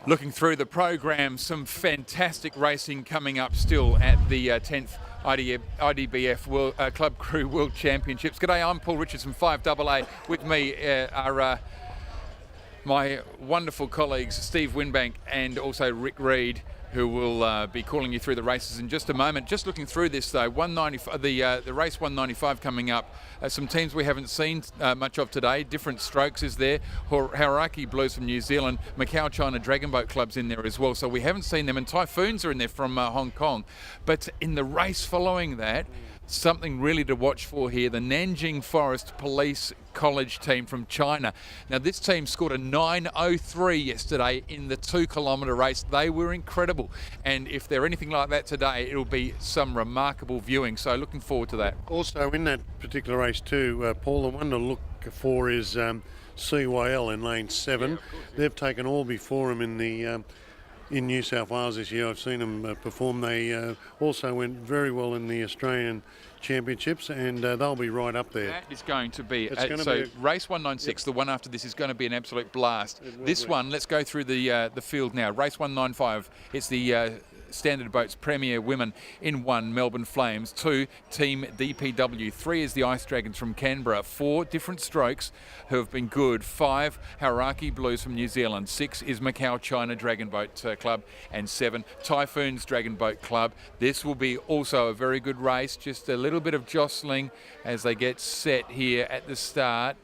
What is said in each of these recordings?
Looking through the program, some fantastic racing coming up still at the 10th IDBF Club Crew World Championships. G'day, I'm Paul Richardson, 5AA. With me are my wonderful colleagues Steve Winbank and also Rick Reed, who will be calling you through the races in just a moment. Just looking through this though, the race 195 coming up. Some teams we haven't seen much of today. Different Strokes is there. Hauraki Blues from New Zealand. Macau China Dragon Boat Club's in there as well. So we haven't seen them. And Typhoons are in there from Hong Kong. But in the race following that, something really to watch for here, the Nanjing Forest Police College team from China. Now this team scored a 9:03 yesterday in the 2 kilometre race. They were incredible, and if they're anything like that today, it'll be some remarkable viewing, so looking forward to that. Also in that particular race too, Paul, the one to look for is CYL in lane 7. They've taken all before them in New South Wales this year. I've seen them perform. They also went very well in the Australian Championships, and they'll be right up there. That is going to be, race 196, the one after this, is going to be an absolute blast. This one, let's go through the field now. Race 195, it's the Standard Boats Premier Women in 1, Melbourne Flames. 2, Team DPW. 3 is the Ice Dragons from Canberra. 4, Different Strokes, who have been good. 5, Hauraki Blues from New Zealand. 6 is Macau China Dragon Boat Club. And 7, Typhoons Dragon Boat Club. This will be also a very good race. Just a little bit of jostling as they get set here at the start.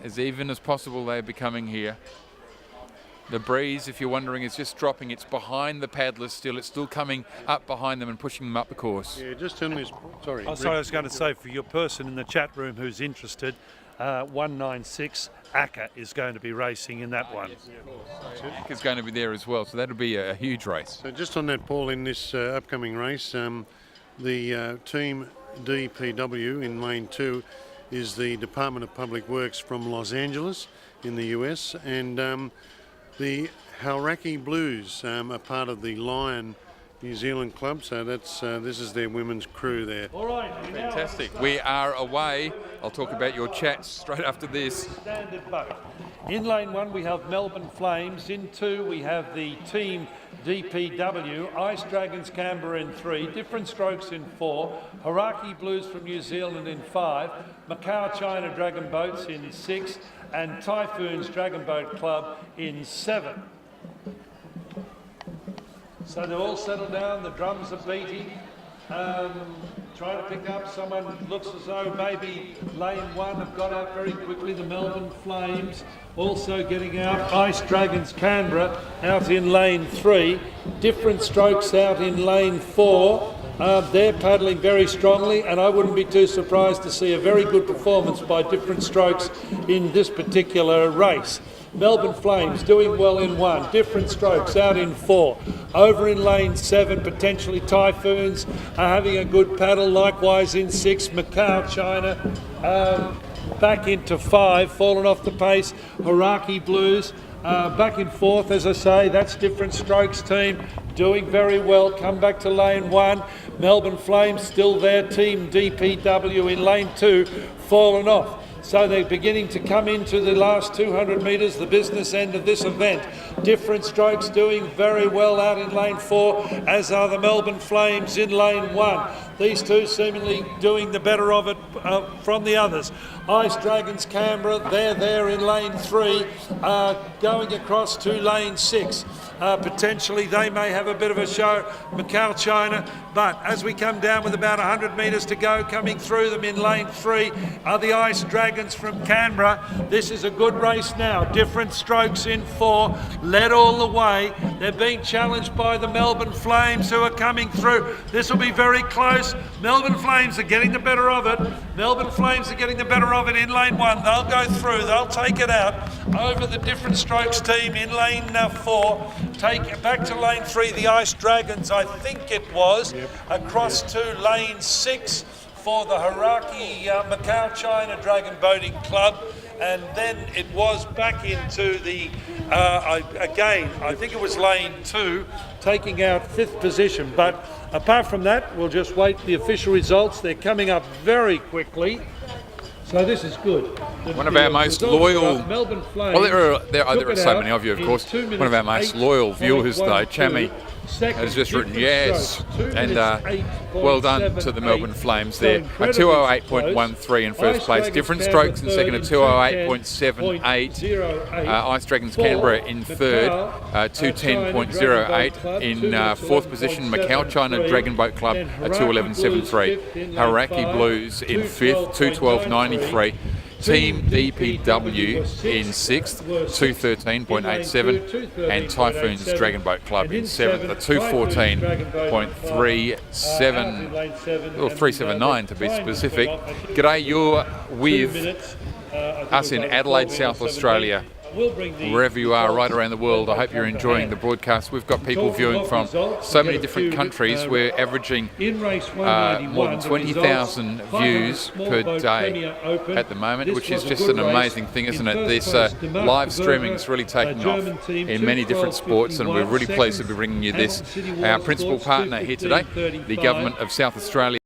As even as possible they're becoming here. The breeze, if you're wondering, is just dropping. It's behind the paddlers still. It's still coming up behind them and pushing them up the course. Yeah, just on this. Sorry. I was going to say, for your person in the chat room who's interested, 196 Akka is going to be racing in that one. Akka's going to be there as well, so that'll be a huge race. So just on that, Paul, in this upcoming race, the Team DPW in lane 2 is the Department of Public Works from Los Angeles in the US, and the Hauraki Blues are part of the Lion New Zealand club, so that's this is their women's crew there. All right, fantastic. We are away. I'll talk about your chats straight after this. Standard boat. In lane 1 we have Melbourne Flames. In 2 we have the Team DPW, Ice Dragons Canberra in 3, Different Strokes in 4, Hauraki Blues from New Zealand in 5, Macau China Dragon Boats in 6, and Typhoons Dragon Boat Club in 7. So they're all settled down, the drums are beating. Trying to pick up someone. Looks as though maybe lane 1 have got out very quickly. The Melbourne Flames also getting out. Ice Dragons Canberra out in lane 3. Different Strokes out in lane 4. They're paddling very strongly, and I wouldn't be too surprised to see a very good performance by Different Strokes in this particular race. Melbourne Flames doing well in 1, Different Strokes out in 4. Over in lane 7, potentially Typhoons are having a good paddle, likewise in 6, Macau China back into 5, fallen off the pace, Hauraki Blues back in 4th, as I say, that's Different Strokes team doing very well. Come back to lane 1, Melbourne Flames still there, Team DPW in lane 2, fallen off. So they're beginning to come into the last 200 metres, the business end of this event. Different Strokes doing very well out in lane 4, as are the Melbourne Flames in lane 1. These two seemingly doing the better of it from the others. Ice Dragons Canberra, they're there in lane 3, going across to lane 6. Potentially they may have a bit of a show, Macau China, but as we come down with about 100 metres to go, coming through them in lane 3 are the Ice Dragons from Canberra. This is a good race now. Different Strokes in 4, led all the way. They're being challenged by the Melbourne Flames, who are coming through. This will be very close. Melbourne Flames are getting the better of it. Melbourne Flames are getting the better of it in lane 1. They'll go through, they'll take it out over the Different Strokes team in lane 4. Take it back to lane 3, the Ice Dragons, I think it was, across to lane 6 for the Hauraki Macau China Dragon Boating Club, and then it was back into the, again, I think it was lane 2, taking out 5th position. But apart from that, we'll just wait the official results. They're coming up very quickly. So this is good. One of our most loyal. Melbourne Flames. Well, there are took so it many of you, of out course. in 2 One of our minutes, most loyal viewers, though, 8.12. Chammy, Second, has just written different yes, strokes, 2 and minutes, well done to the Melbourne Flames there. A 208.13 in first place. Different strokes in second, a 208.78. Ice Dragons Canberra in third, 210.08 in fourth position. Macau China Dragon Boat Club, a 211.73. Haraki Blues in fifth, 212.93. Team DPW in sixth, 213.87, and Typhoon's Dragon Boat Club in seventh, a 214.37, or 379 to be specific. G'day, you're with us in Adelaide, South Australia. Wherever you are right around the world, I hope you're enjoying the broadcast. We've got people viewing from so many different countries. We're averaging more than 20,000 views per day at the moment, which is just an amazing thing, isn't it? This live streaming is really taking off in many different sports, and we're really pleased to be bringing you this. Our principal partner here today, the Government of South Australia.